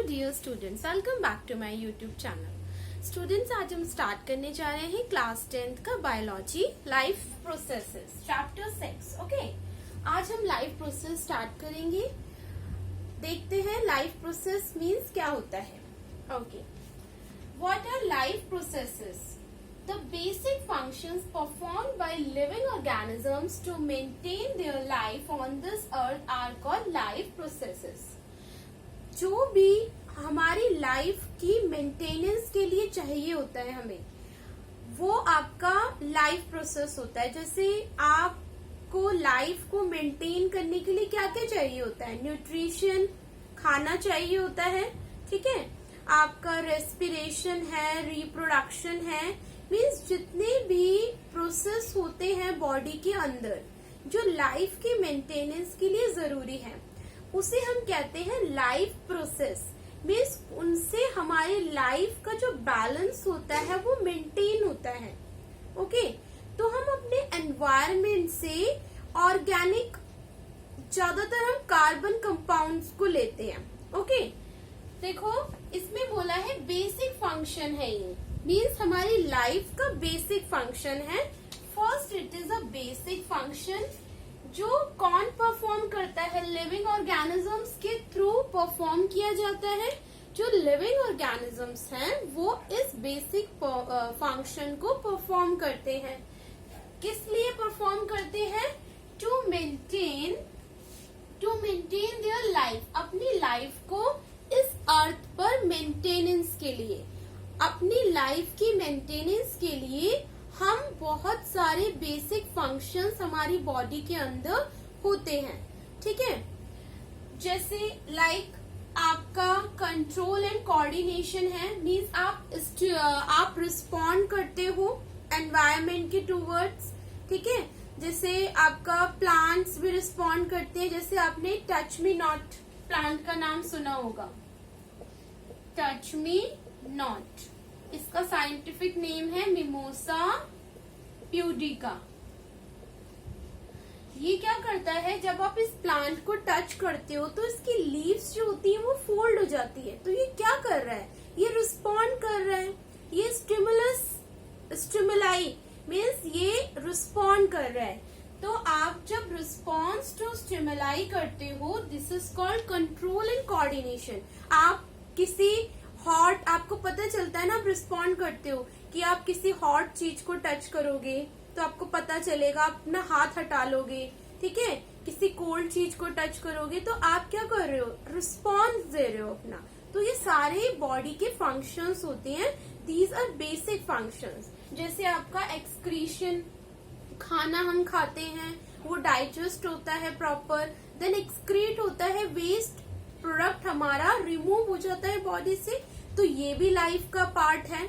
Dear students, welcome back to my YouTube channel. Students, आज हम start करने जा रहे हैं क्लास 10th का biology life processes chapter 6। Okay, आज हम लाइफ प्रोसेस स्टार्ट करेंगे। देखते हैं लाइफ प्रोसेस मीन्स क्या होता है। Okay, what our life processes? The basic functions performed by living organisms to maintain their life on this earth are called life processes. जो भी हमारी लाइफ की मेंटेनेंस के लिए चाहिए होता है हमें, वो आपका लाइफ प्रोसेस होता है। जैसे आपको लाइफ को मेंटेन करने के लिए क्या क्या चाहिए होता है? न्यूट्रिशन, खाना चाहिए होता है, ठीक है। आपका रेस्पिरेशन है, रिप्रोडक्शन है, मीन्स जितने भी प्रोसेस होते हैं बॉडी के अंदर जो लाइफ की मेंटेनेंस के लिए जरूरी है, उसे हम कहते हैं लाइफ प्रोसेस। मीन्स उनसे हमारे लाइफ का जो बैलेंस होता है वो मेंटेन होता है। ओके, तो हम अपने एनवायरमेंट से ऑर्गेनिक, ज्यादातर हम कार्बन कंपाउंड्स को लेते हैं। ओके, देखो इसमें बोला है बेसिक फंक्शन है, ये मीन्स हमारी लाइफ का बेसिक फंक्शन है। First, it is a basic function जो कौन परफॉर्म करता है? लिविंग ऑर्गेनिजम्स के थ्रू परफॉर्म किया जाता है। जो लिविंग ऑर्गेनिजम्स हैं वो इस बेसिक फंक्शन को परफॉर्म करते हैं। किस लिए परफॉर्म करते हैं? टू मेंटेन देयर लाइफ, अपनी लाइफ को इस अर्थ पर मेंटेनेंस के लिए, अपनी लाइफ की मेंटेनेंस के लिए हम बहुत सारे बेसिक फंक्शंस हमारी बॉडी के अंदर होते हैं, ठीक है। जैसे लाइक आपका कंट्रोल एंड कोऑर्डिनेशन है, मीन्स आप रिस्पॉन्ड करते हो एनवायरमेंट के टूवर्ड्स, ठीक है। जैसे आपका प्लांट्स भी रिस्पॉन्ड करते हैं। जैसे आपने टच मी नॉट प्लांट का नाम सुना होगा, टच मी नॉट, इसका साइंटिफिक नेम है मिमोसा प्यूडिका। ये क्या करता है, जब आप इस प्लांट को टच करते हो तो इसकी लीव्स जो होती है वो फोल्ड हो जाती है। तो ये क्या कर रहा है? ये रिस्पॉन्ड कर रहा है। ये स्टिमुलाई मीन्स ये रिस्पॉन्ड कर रहा है। तो आप जब रिस्पॉन्स टू स्टिमुलाई करते हो, this is called control and coordination. आप किसी हॉट, आपको पता चलता है ना, आप रिस्पॉन्ड करते हो कि आप किसी हॉट चीज को टच करोगे तो आपको पता चलेगा, आप अपना हाथ हटा लोगे, ठीक है। किसी कोल्ड चीज को टच करोगे तो आप क्या कर रहे हो? रिस्पॉन्स दे रहे हो अपना। तो ये सारे बॉडी के फंक्शंस होते हैं, दीज आर बेसिक फंक्शंस। जैसे आपका एक्सक्रीशन, खाना हम खाते हैं वो डाइजेस्ट होता है प्रॉपर, देन एक्सक्रीट होता है, वेस्ट प्रोडक्ट हमारा रिमूव हो जाता है बॉडी से, तो ये भी लाइफ का पार्ट है।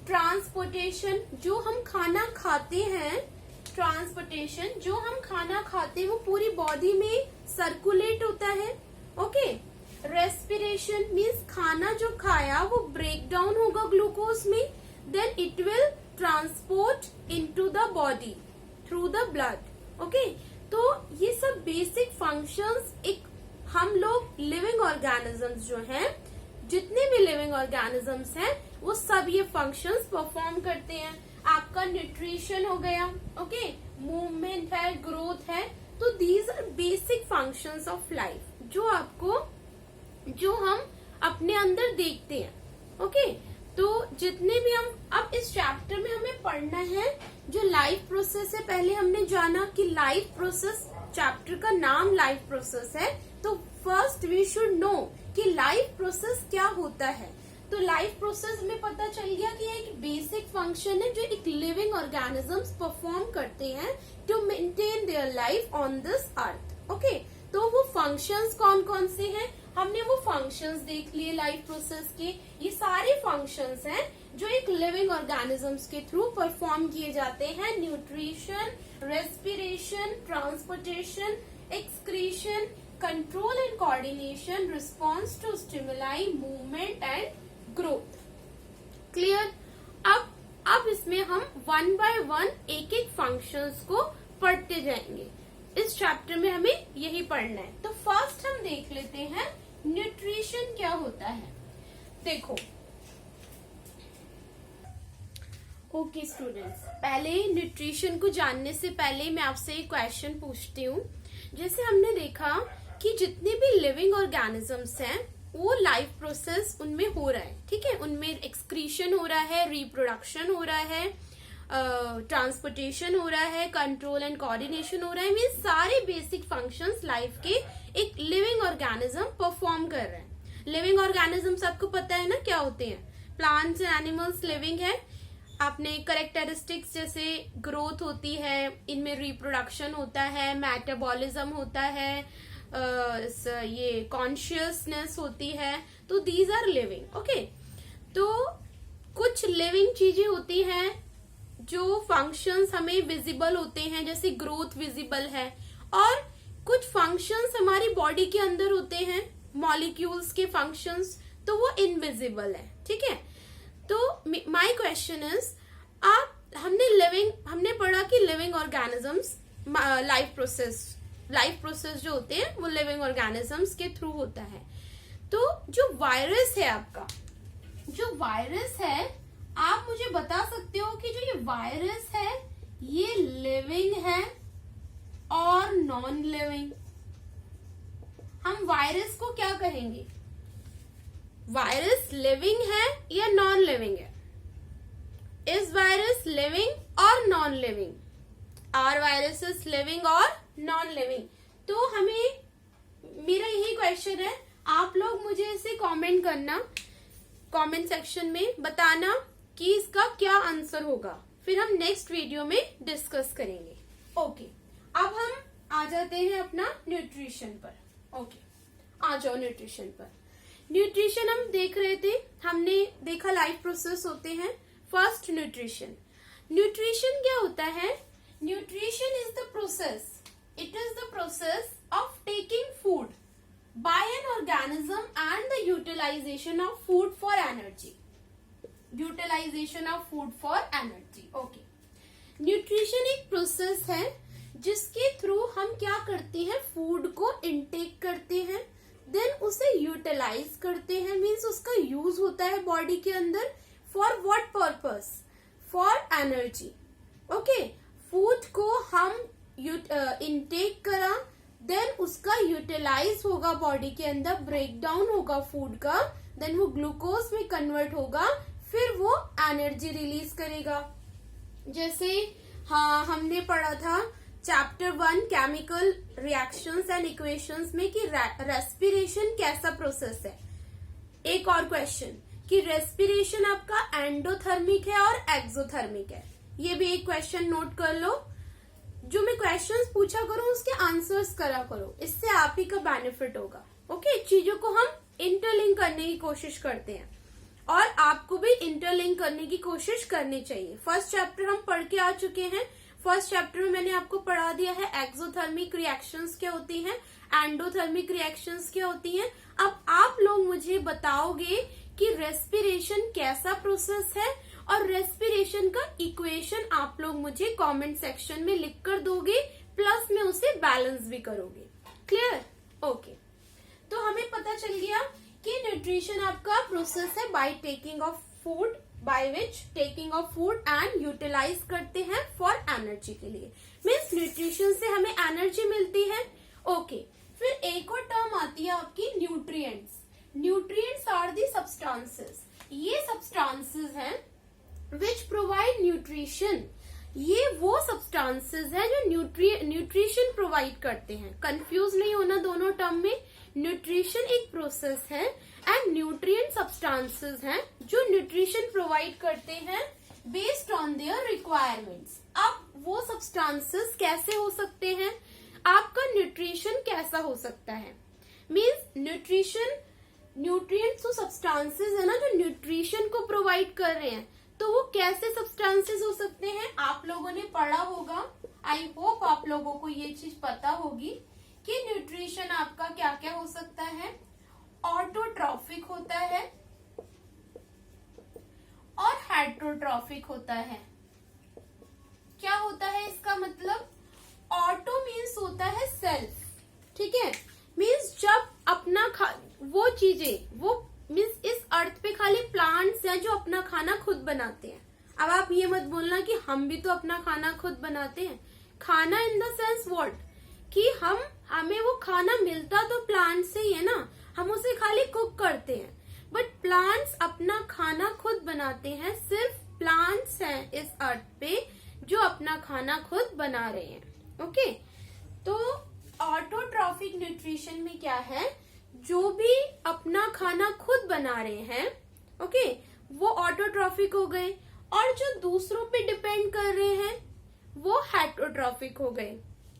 ट्रांसपोर्टेशन, जो हम खाना खाते हैं, ट्रांसपोर्टेशन जो हम खाना खाते हैं वो पूरी बॉडी में सर्कुलेट होता है। ओके, रेस्पिरेशन मीन्स खाना जो खाया वो ब्रेक डाउन होगा ग्लूकोज में, then it will transport into the body through the blood. Okay, तो ये सब बेसिक फंक्शंस एक हम लोग लिविंग ऑर्गेनिजम्स जो हैं, जितने भी लिविंग ऑर्गेनिजम्स हैं वो सब ये फंक्शंस परफॉर्म करते हैं। आपका न्यूट्रिशन हो गया, ओके, मूवमेंट है, ग्रोथ है, तो these are basic functions of life जो हम अपने अंदर देखते हैं। ओके, तो जितने भी हम अब इस चैप्टर में हमें पढ़ना है जो लाइफ प्रोसेस है। पहले हमने जाना कि लाइफ प्रोसेस, चैप्टर का नाम लाइफ प्रोसेस है, तो फर्स्ट वी शुड नो कि लाइफ प्रोसेस क्या होता है। तो लाइफ प्रोसेस में पता चल गया कि एक बेसिक फंक्शन है जो एक लिविंग ऑर्गेनिजम्स परफॉर्म करते हैं to maintain their life on this earth. Okay, तो वो फंक्शंस कौन कौन से हैं? हमने वो फंक्शंस देख लिए लाइफ प्रोसेस के। ये सारे फंक्शंस हैं जो एक लिविंग ऑर्गेनिजम्स के थ्रू परफॉर्म किए जाते हैं। Nutrition, respiration, transportation, excretion, control and coordination, response to stimuli, movement and growth. Clear? अब इसमें हम वन बाय वन एक एक फंक्शंस को पढ़ते जाएंगे। इस चैप्टर में हमें यही पढ़ना है। तो फर्स्ट हम देख लेते हैं न्यूट्रिशन। न्यूट्रिशन क्या होता है? देखो, ओके स्टूडेंट्स, पहले न्यूट्रिशन को जानने से पहले मैं आपसे एक क्वेश्चन पूछती हूँ। जैसे हमने देखा कि जितने भी लिविंग ऑर्गेनिजम्स हैं वो लाइफ प्रोसेस उनमें हो रहा है, ठीक है, उनमें एक्सक्रीशन हो रहा है, रिप्रोडक्शन हो रहा है, ट्रांसपोर्टेशन हो रहा है, कंट्रोल एंड कोऑर्डिनेशन हो रहा है। मीन्स सारे बेसिक फंक्शंस लाइफ के एक लिविंग ऑर्गेनिज्म परफॉर्म कर रहे हैं। लिविंग ऑर्गेनिज्म आपको पता है ना क्या होते हैं? प्लांट्स एंड एनिमल्स लिविंग है। आपने करेक्टरिस्टिक्स जैसे ग्रोथ होती है, इनमें रिप्रोडक्शन होता है, मेटाबॉलिज्म होता है, ये कॉन्शियसनेस होती है, तो दीज आर लिविंग। ओके, तो कुछ लिविंग चीजें होती हैं जो फंक्शंस हमें विजिबल होते हैं, जैसे ग्रोथ विजिबल है, और कुछ फंक्शंस हमारी बॉडी के अंदर होते हैं, मॉलिक्यूल्स के फंक्शंस, तो वो इनविजिबल है, ठीक है। तो माय क्वेश्चन इज, हमने पढ़ा कि लिविंग ऑर्गेनिजम्स लाइफ प्रोसेस जो होते हैं वो लिविंग ऑर्गेनिजम्स के थ्रू होता है। तो जो वायरस है आपका, जो वायरस है, आप मुझे बता सकते हो कि जो ये वायरस है ये लिविंग है और नॉन लिविंग? हम वायरस को क्या कहेंगे? वायरस लिविंग है या नॉन लिविंग है? इज वायरस लिविंग और non living? Are viruses living और नॉन लिविंग? तो हमें, मेरा यही क्वेश्चन है, आप लोग मुझे इसे कमेंट करना, कमेंट सेक्शन में बताना कि इसका क्या आंसर होगा, फिर हम नेक्स्ट वीडियो में डिस्कस करेंगे। ओके, अब हम आ जाते हैं अपना न्यूट्रिशन पर। ओके, आ जाओ न्यूट्रिशन पर। न्यूट्रिशन हम देख रहे थे, हमने देखा लाइफ प्रोसेस होते हैं। First, nutrition. न्यूट्रिशन क्या होता है? Nutrition is the process, it is the process of taking food by an organism and the utilization of food for energy. Utilization of food for energy. Okay, nutrition एक process है जिसके through हम क्या करते हैं? फूड को intake करते हैं, देन उसे यूटिलाइज करते हैं, मीन्स उसका यूज होता है बॉडी के अंदर। For what purpose? For energy. Okay, food को हम इनटेक करा, देन उसका यूटिलाइज होगा बॉडी के अंदर, ब्रेक डाउन होगा फूड का, देन वो ग्लूकोज में कन्वर्ट होगा, फिर वो एनर्जी रिलीज करेगा। जैसे हाँ, हमने पढ़ा था chapter 1 chemical reactions and equations में कि रेस्पिरेशन कैसा प्रोसेस है। एक और क्वेश्चन कि रेस्पिरेशन आपका एंडोथर्मिक है और एक्सोथर्मिक है। ये भी एक क्वेश्चन नोट कर लो। जो मैं क्वेश्चंस पूछा करूं उसके आंसर्स करा करो, इससे आप ही का बेनिफिट होगा। ओके, चीजों को हम इंटरलिंक करने की कोशिश करते हैं और आपको भी इंटरलिंक करने की कोशिश करनी चाहिए। फर्स्ट चैप्टर हम पढ़ के आ चुके हैं। फर्स्ट चैप्टर में मैंने आपको पढ़ा दिया है एक्सोथर्मिक रिएक्शंस क्या होती हैं, एंडोथर्मिक रिएक्शंस क्या होती हैं। अब आप लोग मुझे बताओगे कि रेस्पिरेशन कैसा प्रोसेस है, और रेस्पिरेशन का इक्वेशन आप लोग मुझे कमेंट सेक्शन में लिख कर दोगे, प्लस में उसे बैलेंस भी करोगे। क्लियर? ओके, तो हमें पता चल गया कि न्यूट्रिशन आपका प्रोसेस है by taking of food, by which taking of food and utilize करते हैं फॉर एनर्जी के लिए। मीन्स न्यूट्रिशन से हमें एनर्जी मिलती है। ओके, फिर एक और टर्म आती है आपकी nutrients. Nutrients are the substances. ये सब्सटेंसेस हैं विच प्रोवाइड न्यूट्रिशन। ये वो सब्सटेंसेस हैं जो न्यूट्रिशन प्रोवाइड करते हैं। कंफ्यूज नहीं होना दोनों टर्म में। न्यूट्रिशन एक प्रोसेस है एंड न्यूट्रिएंट सब्सटेंसेस हैं जो न्यूट्रिशन प्रोवाइड करते हैं बेस्ड ऑन देयर रिक्वायरमेंट्स। अब वो सब्सटेंसेस कैसे हो सकते हैं? आपका न्यूट्रिशन कैसा हो सकता है? मीन्स न्यूट्रिशन, न्यूट्रिएंट्स तो सब्सटेंसेस है ना जो न्यूट्रिशन को प्रोवाइड कर रहे हैं, तो वो कैसे सब्सटेंसेस हो सकते हैं? आप लोगों ने पढ़ा होगा, आई होप आप लोगों को ये चीज पता होगी कि न्यूट्रिशन आपका क्या क्या हो सकता है। ऑटोट्रॉफिक होता है और हेटरोट्रॉफिक होता है। क्या होता है इसका मतलब? ऑटो मीन्स होता है सेल्फ, ठीक है, मीन्स जब अपना वो चीजें, वो मीन्स इस अर्थ पे खाली प्लांट्स हैं जो अपना खाना खुद बनाते हैं। अब आप ये मत बोलना कि हम भी तो अपना खाना खुद बनाते हैं। खाना इन द सेंस व्हाट, कि हमें वो खाना मिलता तो प्लांट से ही है ना, हम उसे खाली कुक करते हैं। बट प्लांट्स अपना खाना खुद बनाते हैं, सिर्फ प्लांट्स हैं इस अर्थ पे जो अपना खाना खुद बना रहे हैं। ओके, तो ऑटोट्रॉफिक न्यूट्रिशन में क्या है, जो भी अपना खाना खुद बना रहे हैं, ओके, वो ऑटोट्रॉफिक हो गए, और जो दूसरों पे डिपेंड कर रहे हैं वो हेटरोट्रॉफिक हो गए।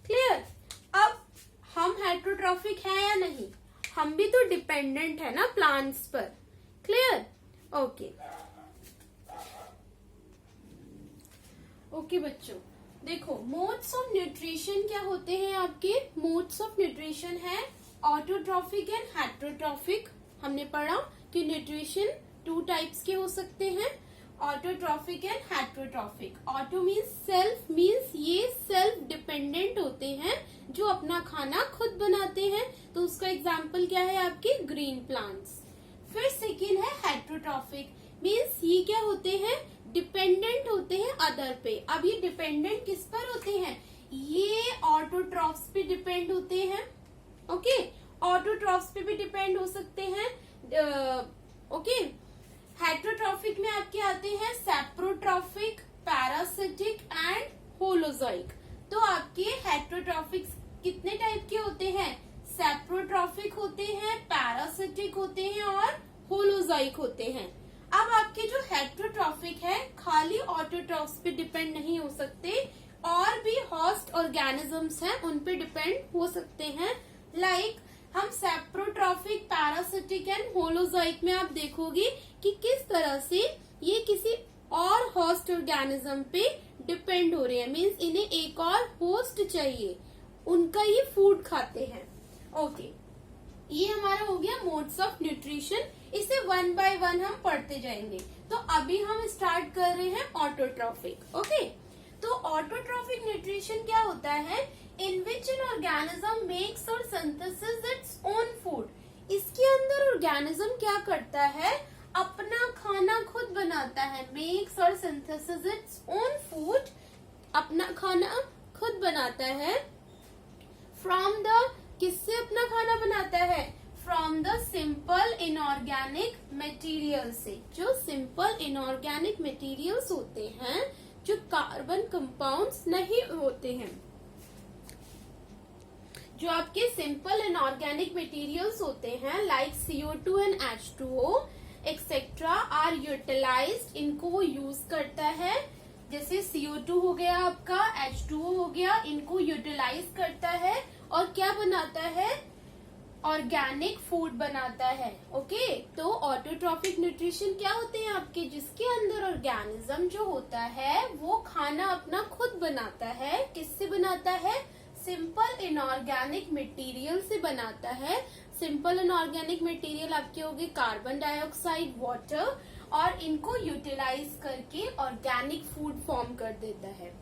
क्लियर? अब हम हेटरोट्रॉफिक है या नहीं, हम भी तो डिपेंडेंट है ना प्लांट्स पर। क्लियर? ओके ओके बच्चों, देखो मोड्स ऑफ न्यूट्रिशन क्या होते हैं आपके। मोड्स ऑफ न्यूट्रिशन है ऑटोट्रॉफिक एंड हेटरोट्रॉफिक। हमने पढ़ा कि न्यूट्रिशन 2 टाइप्स के हो सकते हैं, autotrophic and heterotrophic. Auto means self, means ये सेल्फ डिपेंडेंट होते हैं जो अपना खाना खुद बनाते हैं। तो उसका एग्जाम्पल क्या है आपके ग्रीन प्लांट्स। फिर सेकेंड है हेटरोट्रॉफिक, मीन्स ये क्या होते हैं, डिपेंडेंट होते हैं अदर पे। अब ये डिपेंडेंट किस पर होते हैं, ये ऑटोट्रॉफ्स पे डिपेंड होते हैं। ओके, ऑटोट्रॉफ्स पे भी डिपेंड हो सकते हैं। ओके, हेटरोट्रॉफिक में आपके आते हैं सैप्रोट्रॉफिक, पैरासिटिक एंड होलोजोइक। तो आपके हेटरोट्रॉफिक कितने टाइप के होते हैं, सैप्रोट्रॉफिक होते हैं, पैरासिटिक होते हैं और होलोजोइक होते हैं। अब आपके जो हेटरोट्रॉफिक है खाली ऑटोट्रॉफ्स पे डिपेंड नहीं हो सकते, और भी होस्ट ऑर्गेनिजम्स हैं उन पे डिपेंड हो सकते हैं। लाइक हम सैप्रोट्रॉफिक, पैरासिटिक एंड होलोजोइक में आप देखोगे कि किस तरह से ये किसी और होस्ट ऑर्गेनिज्म पे डिपेंड हो रहे हैं, मीन्स इन्हें एक और होस्ट चाहिए, उनका ये फूड खाते हैं। ओके, ये हमारा हो गया मोड्स ऑफ न्यूट्रिशन। इसे 1 बाय 1 हम पढ़ते जाएंगे। तो अभी हम स्टार्ट कर रहे हैं ऑटोट्रॉफिक। ओके, तो ऑटोट्रॉफिक न्यूट्रिशन क्या होता है, इन विच एन ऑर्गेनिज्म मेक्स और सिंथेसिस इट्स ओन फूड। इसके अंदर ऑर्गेनिज्म क्या करता है, अपना खाना खुद बनाता है, मेक्स और सिंथेसिस इट्स ओन फूड, अपना खाना खुद बनाता है। फ्रॉम द, किससे अपना खाना बनाता है, from the simple inorganic material से। जो सिंपल इनऑर्गेनिक मटेरियल्स होते हैं, जो कार्बन कंपाउंड्स नहीं होते हैं, जो आपके सिंपल इनऑर्गेनिक मटेरियल्स होते हैं like CO2 and H2O etcetera are utilized, इनको वो यूज करता है। जैसे CO2 हो गया आपका, H2O हो गया, इनको यूटिलाइज करता है और क्या बनाता है, ऑर्गेनिक फूड बनाता है। ओके, तो ऑटोट्रॉफिक न्यूट्रिशन क्या होते हैं आपके, जिसके अंदर ऑर्गेनिज्म जो होता है वो खाना अपना खुद बनाता है। किससे बनाता है, सिंपल इनऑर्गेनिक मटेरियल से बनाता है। सिंपल इनऑर्गेनिक मटेरियल आपके होंगे कार्बन डाइऑक्साइड, वाटर, और इनको यूटिलाइज करके ऑर्गेनिक फूड फॉर्म कर देता है।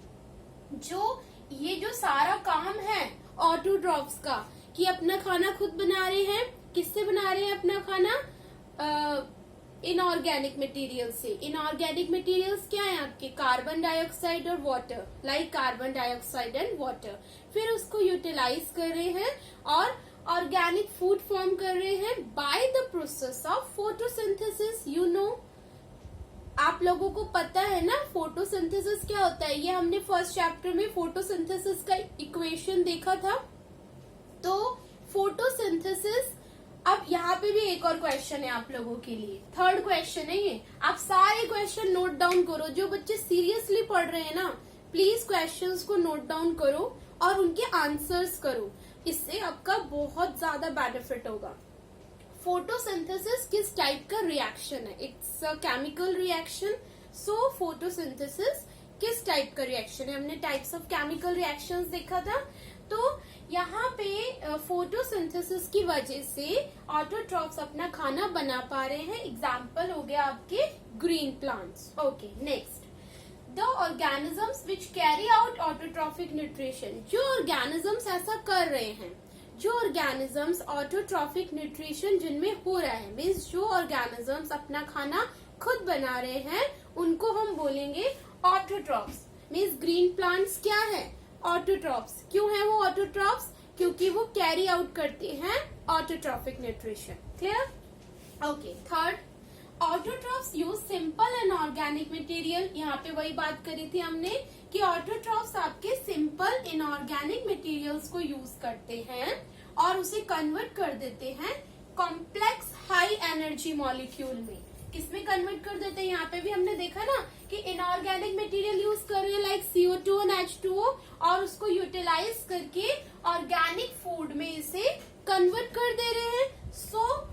जो ये जो सारा काम है ऑटोट्रॉफ्स का, कि अपना खाना खुद बना रहे हैं, किससे बना रहे हैं अपना खाना, इनऑर्गेनिक मटेरियल से। इनऑर्गेनिक मटेरियल्स क्या है आपके, कार्बन डाइऑक्साइड और water, like carbon dioxide and water. फिर उसको यूटिलाइज कर रहे हैं और ऑर्गेनिक फूड फॉर्म कर रहे हैं by the process of photosynthesis. You know, आप लोगों को पता है ना फोटोसिंथेसिस क्या होता है, ये हमने फर्स्ट चैप्टर में फोटोसिंथेसिस का इक्वेशन देखा था। तो फोटोसिंथेसिस, अब यहाँ पे भी एक और क्वेश्चन है आप लोगों के लिए, 3rd क्वेश्चन है ये। आप सारे क्वेश्चन नोट डाउन करो, जो बच्चे सीरियसली पढ़ रहे हैं ना प्लीज क्वेश्चंस को नोट डाउन करो और उनके आंसर्स करो, इससे आपका बहुत ज्यादा बेनिफिट होगा। फोटोसिंथेसिस किस टाइप का रिएक्शन है, it's a chemical reaction. So photosynthesis किस टाइप का रिएक्शन है, हमने टाइप्स ऑफ केमिकल रिएक्शंस देखा था। तो यहाँ पे फोटोसिंथेसिस की वजह से ऑटोट्रॉफ्स अपना खाना बना पा रहे हैं। एग्जाम्पल हो गया आपके green plants. Okay, next, the organisms which carry out autotrophic nutrition. जो ऑर्गेनिजम्स ऐसा कर रहे हैं, जो ऑर्गेनिजम्स ऑटोट्रॉफिक न्यूट्रिशन जिनमें हो रहा है, मीन्स जो ऑर्गेनिजम्स अपना खाना खुद बना रहे हैं उनको हम बोलेंगे ऑटोट्रॉफ्स। मीन्स ग्रीन प्लांट्स क्या है? ऑटोट्रॉफ्स। क्यों है वो ऑटोट्रॉफ्स? क्योंकि वो कैरी आउट करते हैं autotrophic nutrition. Clear? Okay. Third, autotrophs use simple and organic material. यहाँ पे वही बात करी थी हमने कि ऑटोट्रॉफ्स आपके सिंपल इनऑर्गेनिक मटेरियल्स को यूज करते हैं और उसे कन्वर्ट कर देते हैं कॉम्प्लेक्स हाई एनर्जी मॉलिक्यूल में। किसमें कन्वर्ट कर देते हैं? यहाँ पे भी हमने देखा ना कि इनऑर्गेनिक मटेरियल यूज कर रहे हैं लाइक CO2 और H2O, और उसको यूटिलाइज करके ऑर्गेनिक फूड में इसे कन्वर्ट कर दे रहे हैं। सो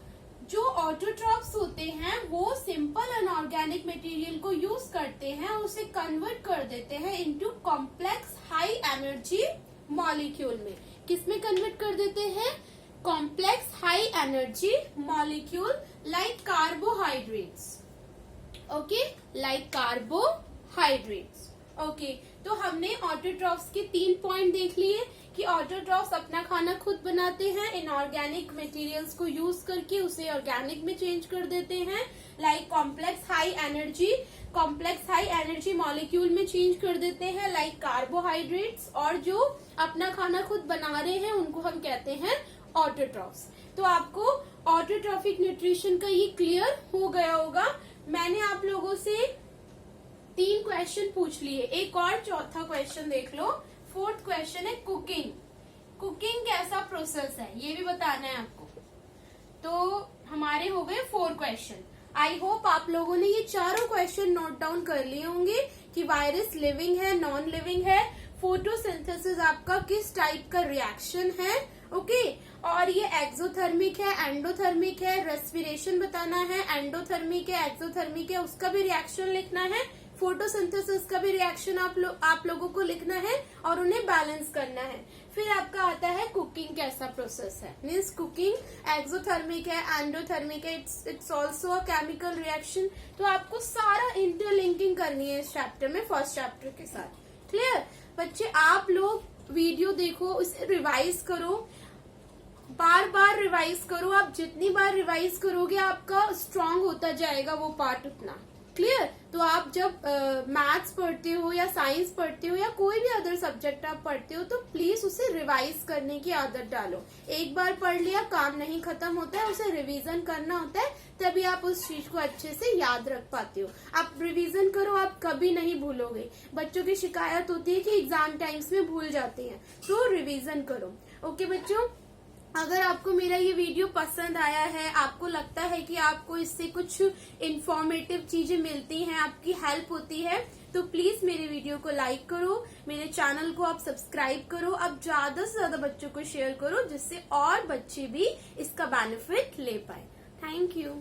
जो ऑटोट्रॉफ्स होते हैं वो सिंपल अनऑर्गेनिक मटेरियल को यूज करते हैं और उसे कन्वर्ट कर देते हैं into complex high energy molecule में। किसमें कन्वर्ट कर देते हैं? Complex high energy molecule like carbohydrates. Okay, like carbohydrates. Okay, तो हमने ऑटोट्रॉफ्स के 3 पॉइंट देख लिए कि ऑटोट्रॉफ्स अपना खाना खुद बनाते हैं, इनऑर्गेनिक मटेरियल्स को यूज करके उसे ऑर्गेनिक में चेंज कर देते हैं, like complex high energy molecule में चेंज कर देते हैं लाइक कार्बोहाइड्रेट्स, और जो अपना खाना खुद बना रहे हैं उनको हम कहते हैं ऑटोट्रॉफ्स। तो आपको ऑटोट्रॉफिक न्यूट्रिशन का ये क्लियर हो गया होगा। मैंने आप लोगों से 3 क्वेश्चन पूछ लिए, एक और चौथा क्वेश्चन देख लो। 4th क्वेश्चन है कुकिंग। कुकिंग कैसा प्रोसेस है ये भी बताना है आपको। तो हमारे हो गए 4 क्वेश्चन। आई होप आप लोगों ने ये चारों क्वेश्चन नोट डाउन कर लिए होंगे कि वायरस लिविंग है, नॉन लिविंग है, फोटोसिंथेसिस आपका किस टाइप का रिएक्शन है। ओके, और ये एक्सोथर्मिक है, एंडोथर्मिक है, रेस्पिरेशन बताना है, एंडोथर्मिक है, एक्सोथर्मिक है, उसका भी रिएक्शन लिखना है, फोटोसिंथेसिस का भी रिएक्शन आप लोगों को लिखना है और उन्हें बैलेंस करना है। फिर आपका आता है कुकिंग कैसा प्रोसेस है। मीन्स कुकिंग एक्सोथर्मिक है, एंडोथर्मिक है, it's also a chemical reaction. तो आपको सारा इंटरलिंकिंग करनी है इस चैप्टर में, फर्स्ट चैप्टर के साथ। क्लियर बच्चे? आप लोग वीडियो देखो, उसे रिवाइज करो, बार बार रिवाइज करो। आप जितनी बार रिवाइज करोगे आपका स्ट्रांग होता जाएगा वो पार्ट उतना। क्लियर? तो आप जब मैथ्स पढ़ते हो या साइंस पढ़ते हो या कोई भी अदर सब्जेक्ट आप पढ़ते हो तो प्लीज उसे रिवाइज करने की आदत डालो। एक बार पढ़ लिया काम नहीं खत्म होता है, उसे रिवीजन करना होता है, तभी आप उस चीज को अच्छे से याद रख पाते हो। आप रिवीजन करो, आप कभी नहीं भूलोगे। बच्चों की शिकायत होती है कि एग्जाम टाइम्स में भूल जाते हैं, तो रिवीजन करो। ओके बच्चों, अगर आपको मेरा ये वीडियो पसंद आया है, आपको लगता है कि आपको इससे कुछ इंफॉर्मेटिव चीजें मिलती हैं, आपकी हेल्प होती है, तो प्लीज मेरे वीडियो को लाइक करो, मेरे चैनल को आप सब्सक्राइब करो, अब ज्यादा से ज्यादा बच्चों को शेयर करो जिससे और बच्चे भी इसका बेनिफिट ले पाए। Thank you.